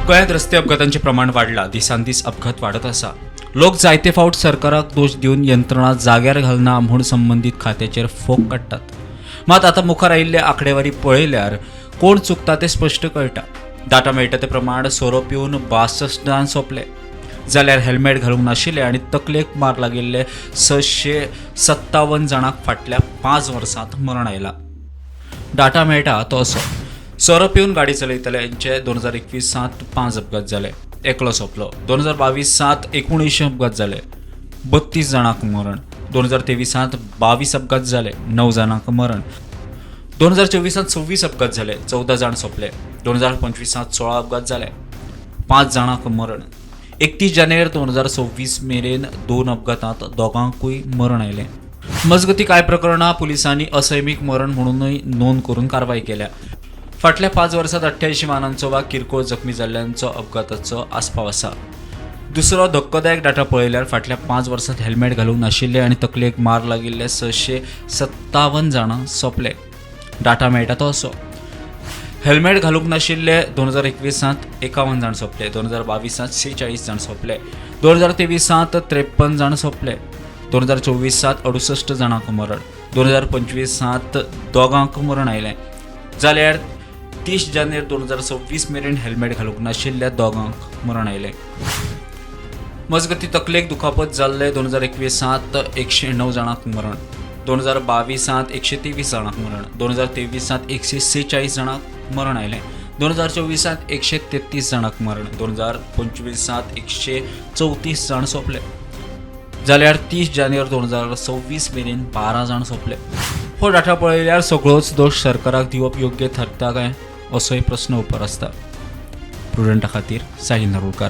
गोंयांत रस्ते अपघातांचे प्रमाण वाढला, दिसान दीस अपघात वाढत आसा. लोक जायते फावट सरकाराक दोश दिवन यंत्रणा जाग्यार घालना म्हूण संबंधीत खात्याचेर फोग काडटात. मात आतां मुखार आयिल्ले आंकडेवारी पळयल्यार कोण चुकता तें स्पश्ट कळटा. डाटा मेळटा ते प्रमाण सोरो पिवन 62 जाण सोंपले, जाल्यार हेल्मेट घालूंक नाशिल्ले आनी तकलेक मार लागिल्ले 657 जाणांक फाटल्या 5 वर्सांत मरण आयलां. डाटा मेळटा तो असो: सोरो पिवन गाडी चलयतल्यांचे 2021 5 अपघात जाले, एकलो सोंपलो. 2022 19 अपघात जाले, 32 जाणांक मरण. 2023 22 अपघात जाले, 9 जाणांक मरण. 2024 26 अपघात जाले, 14 जाण सोंपले. 2025 16 अपघात जाले, 5 जाणांक मरण. 31 जानेर 2026 मेरेन 2 अपघातांत दोगांकूय मरण आयलें. मजगतीं कांय प्रकरणां पुलिसांनी असैमीक मरण म्हणूनय नोंद करून कारवाय केल्या. फाटल्या 5 वर्सांत 88 वाहनांचो वा किरकोळ जखमी जाल्ल्यांचो अपघाताचो आस्पाव आसा. दुसरो धक्कोदायक डाटा पळयल्यार फाटल्या 5 वर्सांत हेल्मेट घालूंक नाशिल्ले आनी तकलेक मार लागिल्ले 657 जाणां सोंपले. डाटा मेळटा तो असो: हेल्मेट घालूंक नाशिल्ले 2021 51 जाण सोंपले, 2022 46 जाण सोंपले, 2023 53 जाण सोंपले, 2024 68 जाणांक मरण, 2025 दोगांक मरण आयलें, जाल्यार 30 जानेर 2026 मेरेन हेल्मेट घालूंक नाशिल्ल्या दोगांक मरण आयलें. मजगतीं तकलेक दुखापत जाल्ले 2021 109 जाणांक मरण, 2022 123 जाणांक मरण, 2023 146 जाणांक मरण आयलें, 2024 133 जाणांक मरण, 2025 134 जाण सोंपले, जाल्यार 30 जानेर 2026 मेरेन 12 जाण सोंपले. हो डाटा पळयल्यार सगळोच दोश सरकाराक दिवप योग्य थारता काय असोय प्रस्न उपर आसता. प्रुडंटा खातीर साहिल नार्वेकर.